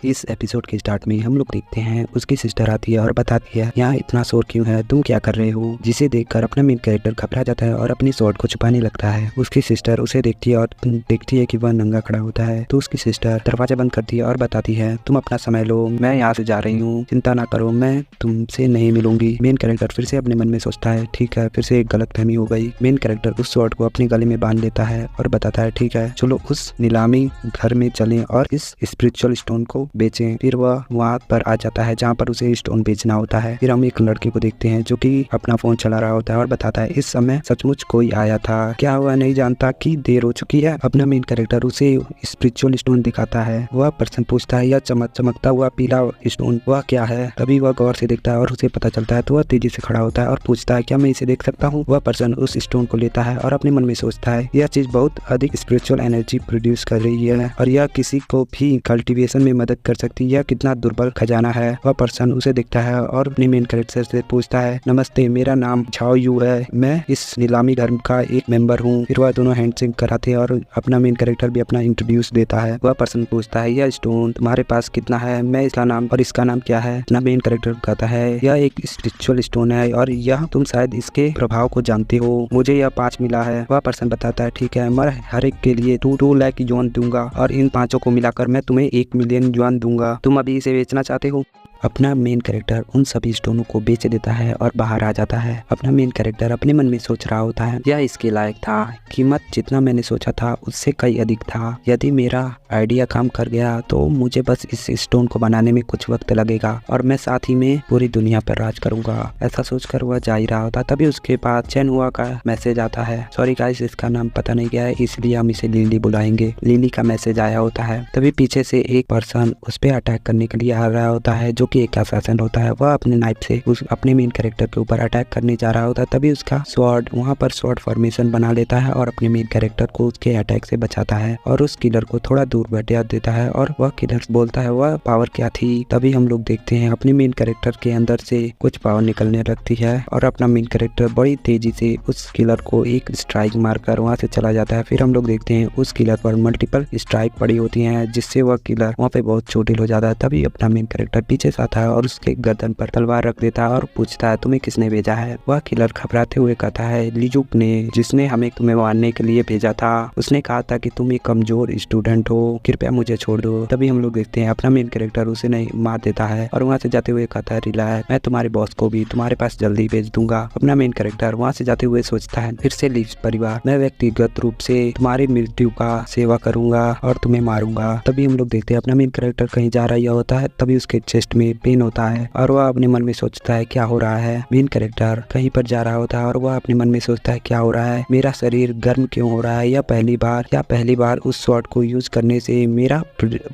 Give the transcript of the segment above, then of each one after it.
इस एपिसोड के स्टार्ट में हम लोग देखते हैं उसकी सिस्टर आती है और बताती है यहाँ इतना शोर क्यों है, तुम क्या कर रहे हो। जिसे देखकर अपना मेन कैरेक्टर घबरा जाता है और अपनी शॉट को छुपाने लगता है। उसकी सिस्टर उसे देखती है और देखती है कि वह नंगा खड़ा होता है तो उसकी सिस्टर दरवाजा बंद करती है और बताती है तुम अपना समय लो, मैं यहाँ से जा रही हूँ, चिंता ना करो, मैं तुमसे नहीं मिलूंगी। मेन कैरेक्टर फिर से अपने मन में सोचता है ठीक है, फिर से एक गलतफहमी हो गई। मेन कैरेक्टर उस शॉट को अपने गले में बांध लेता है और बताता है ठीक है चलो उस नीलामी घर में चलें और इस स्पिरिचुअल स्टोन को बेचें। फिर वह वहाँ पर आ जाता है जहाँ पर उसे स्टोन बेचना होता है। फिर हम एक लड़के को देखते हैं जो कि अपना फोन चला रहा होता है और बताता है इस समय सचमुच कोई आया था, क्या वह नहीं जानता कि देर हो चुकी है। अपना मेन कैरेक्टर उसे स्पिरिचुअल स्टोन दिखाता है। वह पर्सन पूछता है यह चमकता हुआ पीला स्टोन वह क्या है। तभी वह गौर से देखता है और उसे पता चलता है तो वह तेजी से खड़ा होता है और पूछता है क्या मैं इसे देख सकता हूँ। वह पर्सन उस स्टोन को लेता है और अपने मन में सोचता है यह चीज बहुत अधिक स्पिरिचुअल एनर्जी प्रोड्यूस कर रही है और यह किसी को भी कल्टीवेशन में मदद कर सकती है। यह कितना दुर्बल खजाना है। वह पर्सन उसे देखता है और अपने मेन कैरेक्टर से पूछता है नमस्ते, मेरा नाम झाओ यू है, मैं इस नीलामी धर्म का एक मेंबर हूँ। फिर वह दोनों हैंडशेक कराते हैं और अपना मेन कैरेक्टर भी अपना इंट्रोड्यूस देता है। वह पर्सन पूछता है यह स्टोन तुम्हारे पास कितना है, मैं इसका नाम और इसका नाम क्या है। अपना मेन कैरेक्टर कहता है यह एक स्पिरिचुअल स्टोन है और यह तुम शायद इसके प्रभाव को जानते हो, मुझे यह 5 मिला है। वह पर्सन बताता है ठीक है, मैं हर एक के लिए 2 लाख युआन दूंगा और इन 5 को मिलाकर मैं तुम्हें 1 मिलियन युआन दूंगा, तुम अभी इसे बेचना चाहते हो। अपना मेन कैरेक्टर उन सभी स्टोनों को बेच देता है और बाहर आ जाता है। अपना मेन कैरेक्टर अपने मन में सोच रहा होता है यह इसके लायक था, कीमत जितना मैंने सोचा था उससे कई अधिक था। यदि मेरा आइडिया काम कर गया तो मुझे बस इस स्टोन को बनाने में कुछ वक्त लगेगा और मैं साथ ही में पूरी दुनिया पर राज करूंगा। ऐसा सोचकर वह जा ही रहा होता तभी उसके पास चैन हुआ का मैसेज आता है। सॉरी गाइस, इसका नाम पता नहीं क्या है इसलिए हम इसे लिली बुलाएंगे। लिली का मैसेज आया होता है। तभी पीछे से एक पर्सन उस पर अटैक करने के लिए आ रहा होता है जो कि एक असैसिन होता है। वह अपने नाइफ से अपने मेन कैरेक्टर के ऊपर अटैक करने जा रहा होता है। तभी उसका स्वॉर्ड वहाँ पर स्वॉर्ड फॉर्मेशन बना लेता है और अपने मेन कैरेक्टर को उसके अटैक से बचाता है और उस किलर को थोड़ा दूर बैठा देता है और वह किलर बोलता है वह पावर क्या थी। तभी हम लोग देखते हैं अपने मेन कैरेक्टर के अंदर से कुछ पावर निकलने लगती है और अपना मेन कैरेक्टर बड़ी तेजी से उस किलर को एक स्ट्राइक मारकर वहाँ से चला जाता है। फिर हम लोग देखते हैं उस किलर पर मल्टीपल स्ट्राइक पड़ी होती है जिससे वह किलर वहाँ पे बहुत चोटिल हो जाता है। तभी अपना मेन कैरेक्टर पीछे से आता है और उसके गर्दन पर तलवार रख देता है और पूछता है तुम्हें किसने भेजा है। वह किलर घबराते हुए कहता है लीजुक ने, जिसने हमें तुम्हें मारने के लिए भेजा था। उसने कहा था कि तुम एक कमजोर स्टूडेंट हो, कृपया मुझे छोड़ दो। तभी हम लोग देखते हैं अपना मेन कैरेक्टर उसे नहीं मार देता है और वहाँ से जाते हुए कहता है रिलैक्स, मैं तुम्हारे बॉस को भी तुम्हारे पास जल्दी भेज दूंगा। अपना मेन कैरेक्टर वहाँ से जाते हुए सोचता है फिर से लीव्स परिवार, मैं व्यक्तिगत रूप से तुम्हारी मृत्यु का सेवा करूंगा और तुम्हें मारूंगा। तभी हम लोग देखते हैं अपना मेन कैरेक्टर कहीं जा रहा होता है। तभी उसके चेस्ट में पेन होता है और वह अपने मन में सोचता है क्या हो रहा है। मेन कैरेक्टर कहीं पर जा रहा होता है और वह अपने मन में सोचता है क्या हो रहा है, मेरा शरीर गर्म क्यों हो रहा है, या पहली बार उस शॉट को यूज करने से मेरा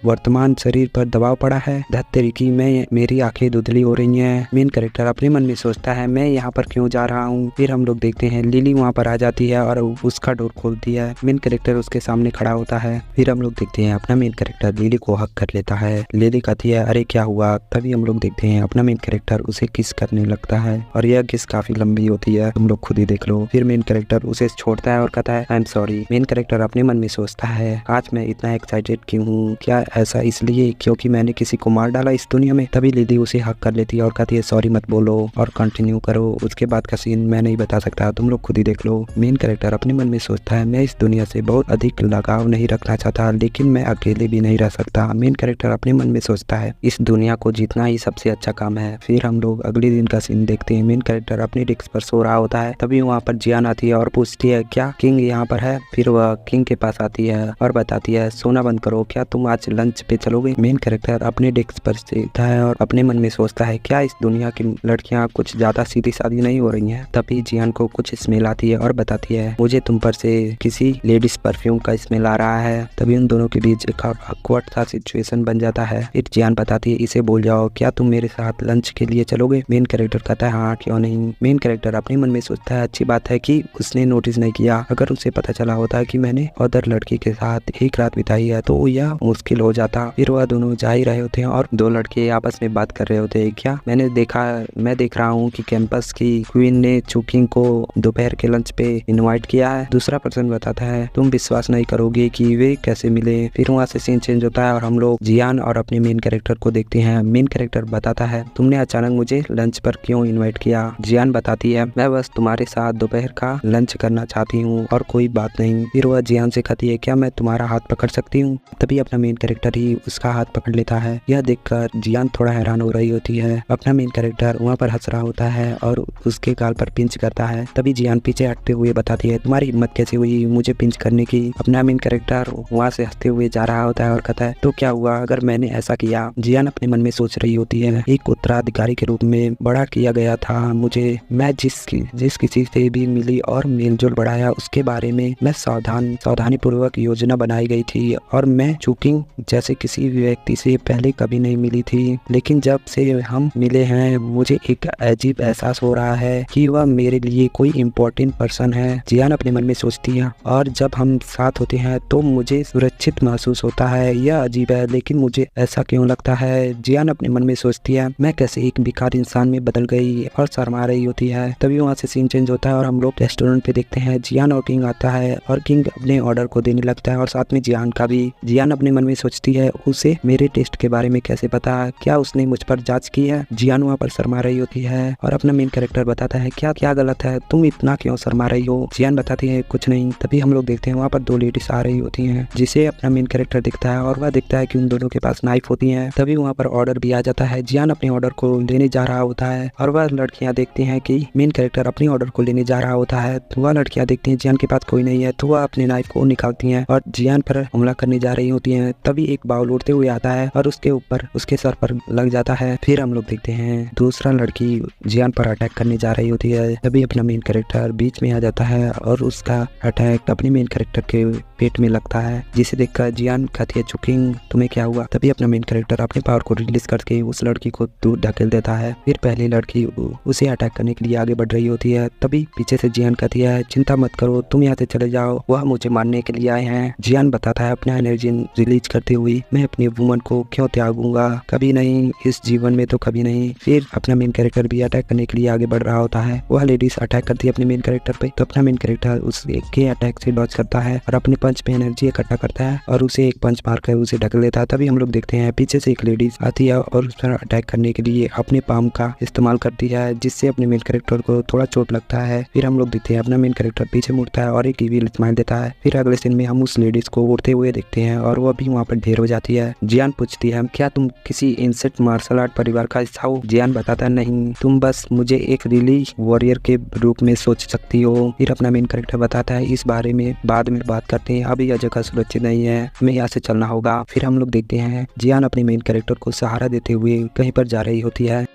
वर्तमान शरीर पर दबाव पड़ा है। धत्तेरी की मेरी आंखें धुंधली हो रही हैं। मेन कैरेक्टर अपने मन में सोचता है मैं यहाँ पर क्यों जा रहा हूँ। फिर हम लोग देखते हैं लिली वहाँ पर आ जाती है और उसका डोर खोलती है। मेन कैरेक्टर उसके सामने खड़ा होता है। फिर हम लोग देखते हैं अपना मेन कैरेक्टर लिली को हक कर लेता है। लिली कहती है अरे क्या हुआ। तभी हम लोग देखते हैं अपना मेन कैरेक्टर उसे किस करने लगता है और यह किस काफी लंबी होती है, तुम लोग खुद ही देख लो। फिर मेन कैरेक्टर उसे छोड़ता है और कहता है I am sorry. Main character अपने मन में सोचता है आज मैं इतना एक्साइटेड क्यों हूँ, क्या ऐसा इसलिए क्योंकि मैंने किसी को मार डाला इस दुनिया में। तभी लिली उसे हक कर लेती है और कहती है सॉरी मत बोलो और कंटिन्यू करो। उसके बाद का सीन मैं नहीं बता सकता, तुम लोग खुद ही देख लो। मेन कैरेक्टर अपने मन में सोचता है मैं इस दुनिया से बहुत अधिक लगाव नहीं रखना चाहता लेकिन मैं अकेले भी नहीं रह सकता। मेन कैरेक्टर अपने मन में सोचता है इस दुनिया को जीतना ही सबसे अच्छा काम है। फिर हम लोग अगले दिन का सीन देखते हैं। मेन कैरेक्टर अपनी डेस्क पर सो रहा होता है। तभी वहाँ पर जियान आती है और पूछती है क्या किंग यहाँ पर है। फिर वह किंग के पास आती है और बताती है सोना बंद करो, क्या तुम आज लंच पे चलोगे। मेन कैरेक्टर अपने डेस्क पर सीखता है और अपने मन में सोचता है क्या इस दुनिया की लड़कियाँ कुछ ज्यादा सीधी सादी नहीं हो रही हैं। तभी जियान को कुछ स्मेल आती है और बताती है मुझे तुम पर से किसी लेडीज परफ्यूम का स्मेल आ रहा है। तभी उन दोनों के बीच एक ऑकवर्ड सा सिचुएशन बन जाता है। फिर जियान बताती है इसे बोल जाओ जाओ, क्या तुम मेरे साथ लंच के लिए चलोगे? मेन कैरेक्टर कहता है हाँ क्यों नहीं। मेन कैरेक्टर अपने मन में सोचता है अच्छी बात है कि उसने नोटिस नहीं किया, अगर उसे पता चला होता कि मैंने अदर लड़की के साथ एक रात बिताई है तो यह मुश्किल हो जाता। फिर वह दोनों जा ही रहे होते हैं और दो लड़के आपस में बात कर रहे होते हैं। क्या मैं देख रहा हूँ कि कैंपस की क्वीन ने चुकिंग को दोपहर के लंच पे इनवाइट किया है। दूसरा पर्सन बताता है तुम विश्वास नहीं करोगे कि वे कैसे मिले। फिर वहाँ से सीन चेंज होता है और हम लोग जियान और अपने मेन कैरेक्टर को देखते हैं। मेन कैरेक्टर बताता है तुमने अचानक मुझे लंच पर क्यों इनवाइट किया? जियान बताती है मैं बस तुम्हारे साथ दोपहर का लंच करना चाहती हूँ और कोई बात नहीं। फिर वह जियान से कहती है क्या मैं तुम्हारा हाथ पकड़ सकती हूँ? तभी अपना मेन कैरेक्टर ही उसका हाथ पकड़ लेता है। यह देखकर जियान थोड़ा हैरान हो रही होती है। अपना मेन कैरेक्टर वहाँ पर हंस रहा होता है और उसके गाल पर पिंच करता है। तभी जियान पीछे हटते हुए बताती है तुम्हारी हिम्मत कैसे हुई मुझे पिंच करने की? अपना मेन कैरेक्टर वहाँ से हंसते हुए जा रहा होता है और कहता है तो क्या हुआ अगर मैंने ऐसा किया? जियान अपने मन में सोच रही होती है एक उत्तराधिकारी के रूप में बड़ा किया गया था मुझे। मैं जिस किसी से भी मिली और मेलजोल बढ़ाया उसके बारे में मैं सावधानी पूर्वक योजना बनाई गई थी और मैं चुकिंग जैसे किसी व्यक्ति से पहले कभी नहीं मिली थी, लेकिन जब से हम मिले हैं मुझे एक अजीब एहसास हो रहा है कि वह मेरे लिए कोई इम्पोर्टेंट पर्सन है। जियान अपने मन में सोचती है और जब हम साथ होते हैं तो मुझे सुरक्षित महसूस होता है। यह अजीब है लेकिन मुझे ऐसा क्यों लगता है? जियान अपने मन में सोचती है मैं कैसे एक बेकार इंसान में बदल गई और शर्मा रही होती है। तभी वहाँ से सीन चेंज होता है और हम लोग रेस्टोरेंट पे देखते हैं जियान और किंग आता है और किंग अपने ऑर्डर को देने लगता है और साथ में जियान का भी। जियान अपने मन में सोचती है उसे मेरे टेस्ट के बारे में कैसे पता? क्या उसने मुझ पर जांच की है? जियान वहाँ पर शर्मा रही होती है और अपना मेन कैरेक्टर बताता है क्या गलत है, तुम इतना क्यों शर्मा रही हो? जियान बताती है कुछ नहीं। तभी हम लोग देखते हैं वहाँ पर दो लेडीज आ रही होती हैं जिसे अपना मेन कैरेक्टर दिखता है और वह देखता है कि उन दोनों के पास नाइफ होती है। तभी वहाँ पर ऑर्डर भी आ जाता है। जियान अपने ऑर्डर को लेने जा रहा होता है और वह लड़कियां देखती हैं कि मेन कैरेक्टर अपनी ऑर्डर को लेने जा रहा होता है। तो वह लड़कियां देखती हैं जियान के पास कोई नहीं है तो वह अपने नाइफ को निकालती हैं और जियान पर हमला करने जा रही होती हैं। तभी एक बाउल उड़ते हुए आता है और उसके ऊपर उसके सर पर लग जाता है। फिर हम लोग देखते हैं दूसरा लड़की जियान पर अटैक करने जा रही होती है। तभी अपना मेन कैरेक्टर बीच में आ जाता है और उसका अटैक अपने मेन कैरेक्टर के पेट में लगता है, जिसे देखकर जियान कहती है चुकिंग तुम्हें क्या हुआ? तभी अपना मेन कैरेक्टर अपने पावर को रिलीज करके उस लड़की को दूर ढकेल देता है। फिर पहली लड़की उसे अटैक करने के लिए आगे बढ़ रही होती है। तभी पीछे से जियान कहती है चिंता मत करो तुम यहाँ से चले जाओ, वह मुझे मारने के लिए आए हैं। जियान बताता है अपना एनर्जी रिलीज करते हुए मैं अपनी वुमन को क्यों त्यागूंगा, कभी नहीं, इस जीवन में तो कभी नहीं। फिर अपना मेन कैरेक्टर भी अटैक करने के लिए आगे बढ़ रहा होता है। वह लेडीज अटैक करती है अपने मेन कैरेक्टर पे, तो अपना मेन कैरेक्टर उसके अटैक से डॉज करता है और अपने पंच पे एनर्जी इकट्ठा करता है और उसे एक पंच मारकर उसे ढक लेता है। तभी हम लोग देखते हैं पीछे से एक लेडीज आती है और उस पर अटैक करने के लिए अपने पाम का इस्तेमाल करती है, जिससे अपने मेन कैरेक्टर को थोड़ा चोट लगता है। फिर हम लोग देखते हैं अपना मेन कैरेक्टर पीछे मुड़ता है और एक इविल स्माइल देता है। फिर अगले सीन में हम उस लेडीज को उड़ते हुए देखते हैं और वो भी वहाँ पर ढेर हो जाती है। जियान पूछती है क्या तुम किसी इंसेक्ट मार्शल आर्ट परिवार का हिस्सा हो? जियान बताता है नहीं, तुम बस मुझे एक रिली वॉरियर के रूप में सोच सकती हो। फिर अपना मेन कैरेक्टर बताता है इस बारे में बाद में बात करते हैं, अभी यह जगह सुरक्षित नहीं है, हमें यहाँ से चलना होगा। फिर हम लोग देखते हैं जियान अपने मेन कैरेक्टर को सहारा देते हुए कहीं पर जा रही होती है।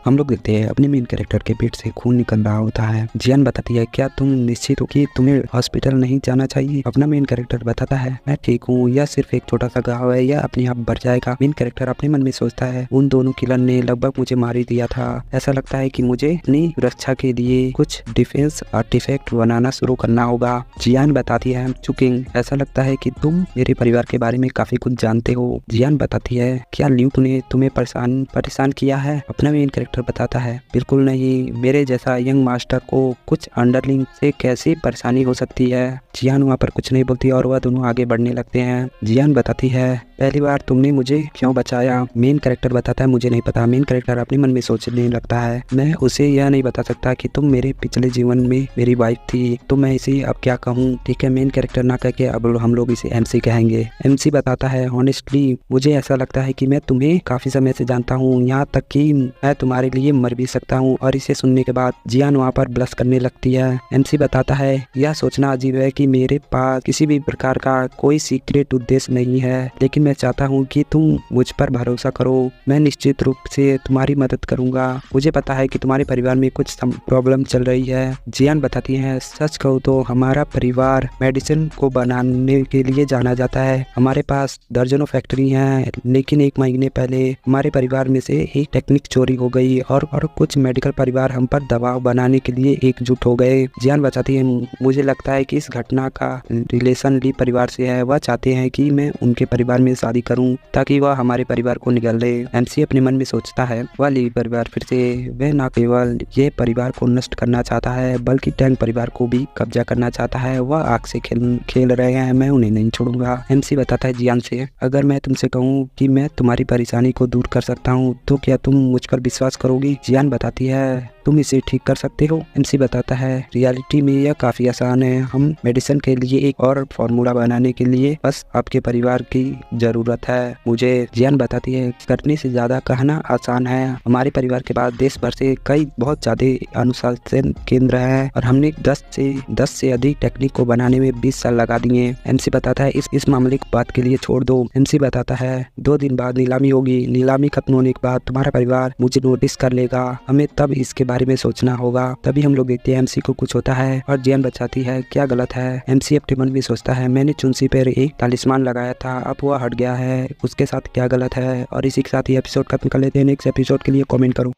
हम लोग देखते हैं अपने मेन कैरेक्टर के पेट से खून निकल रहा होता है। जियान बताती है क्या तुम निश्चित हो कि तुम्हें हॉस्पिटल नहीं जाना चाहिए? अपना मेन कैरेक्टर बताता है मैं ठीक हूँ, यह सिर्फ एक छोटा सा घाव है, यह अपने आप बढ़ जाएगा। मेन कैरेक्टर अपने मन में सोचता है उन दोनों किलर ने लगभग मुझे मार ही दिया था, ऐसा लगता है कि मुझे अपनी रक्षा के लिए कुछ डिफेंस आर्टिफैक्ट बनाना शुरू करना होगा। जियान बताती है चुकिंग ऐसा लगता है कि तुम मेरे परिवार के बारे में काफी कुछ जानते हो। जियान बताती है क्या ल्यूक ने तुम्हें परेशान किया है? अपना मेन कैरेक्टर बताता है बिल्कुल नहीं, मेरे जैसा यंग मास्टर को कुछ अंडरलिंग से कैसी परेशानी हो सकती है। जियान वहाँ पर कुछ नहीं बोलती और वह दोनों आगे बढ़ने लगते हैं। जियान बताती है पहली बार तुमने मुझे क्यों बचाया? मेन कैरेक्टर बताता है मुझे नहीं पता। मेन कैरेक्टर अपने मन में सोचने लगता है मैं उसे यह नहीं बता सकता कि तुम मेरे पिछले जीवन में मेरी वाइफ थी, तो मैं इसे अब क्या कहूँ? ठीक है, मेन कैरेक्टर ना कह के अब हम लोग इसे एमसी कहेंगे। एमसी बताता है ऑनेस्टली मुझे ऐसा लगता है कि मैं तुम्हें काफी समय से जानता हूँ, यहाँ तक कि मैं तुम्हारे लिए मर भी सकता हूँ। और इसे सुनने के बाद जियान वहाँ पर ब्लश करने लगती है। एमसी बताता है यह सोचना अजीब है कि मेरे पास किसी भी प्रकार का कोई सीक्रेट उद्देश्य नहीं है, लेकिन मैं चाहता हूँ कि तुम मुझ पर भरोसा करो। मैं निश्चित रूप से तुम्हारी मदद करूंगा। मुझे पता है कि तुम्हारे परिवार में कुछ प्रॉब्लम चल रही है। जियान बताती है, सच कहूँ तो हमारा परिवार मेडिसिन को बनाने के लिए जाना जाता है। हमारे पास दर्जनों फैक्ट्री हैं, लेकिन 1 महीने पहले हमारे परिवार में से एक टेक्निक चोरी हो गई और कुछ मेडिकल परिवार हम पर दबाव बनाने के लिए एकजुट हो गए। जियान बताती है, मुझे लगता है कि इस घटना का रिलेशन ली परिवार से है। वह चाहते हैं कि मैं उनके परिवार में शादी करूं ताकि वह हमारे परिवार को निगल ले। एमसी अपने मन में सोचता है, वह ली परिवार फिर से वह न केवल ये परिवार को नष्ट करना चाहता है बल्कि टैंग परिवार को भी कब्जा करना चाहता है। वह आग से खेल रहे हैं, मैं उन्हें नहीं छोड़ूंगा। एमसी बताता है जियान से, अगर मैं तुमसे कहूँ कि मैं तुम्हारी परेशानी को दूर कर सकता हूँ तो क्या तुम मुझ पर विश्वास करोगी? जियान बताती है, तुम इसे ठीक कर सकते हो। एमसी बताता है, रियलिटी में यह काफी आसान है। हम मेडिसिन के लिए एक और फॉर्मूला बनाने के लिए बस आपके परिवार की जरूरत है। मुझे जियान बताती है, करने से ज्यादा कहना आसान है। हमारे परिवार के पास देश भर से कई बहुत ज्यादा अनुशासन केंद्र हैं और हमने 10 से अधिक टेक्निक को बनाने में 20 साल लगा दिए। एमसी बताता है, इस मामले को बात के लिए छोड़ दो। एमसी बताता है, 2 दिन बाद नीलामी होगी। नीलामी खत्म होने के बाद तुम्हारा परिवार मुझे नोटिस कर लेगा। हमें तब इसके बारे में सोचना होगा। तभी हम लोग देखते हैं एमसी को कुछ होता है और जियान बचाती है, क्या गलत है? एमसी अपने मन में सोचता है, मैंने चुंसी पर एक तालिस्मान लगाया था, अब वह हट गया है, उसके साथ क्या गलत है? और इसी के साथ ये एपिसोड खत्म कर लेते हैं। नेक्स्ट एपिसोड के लिए कमेंट करो।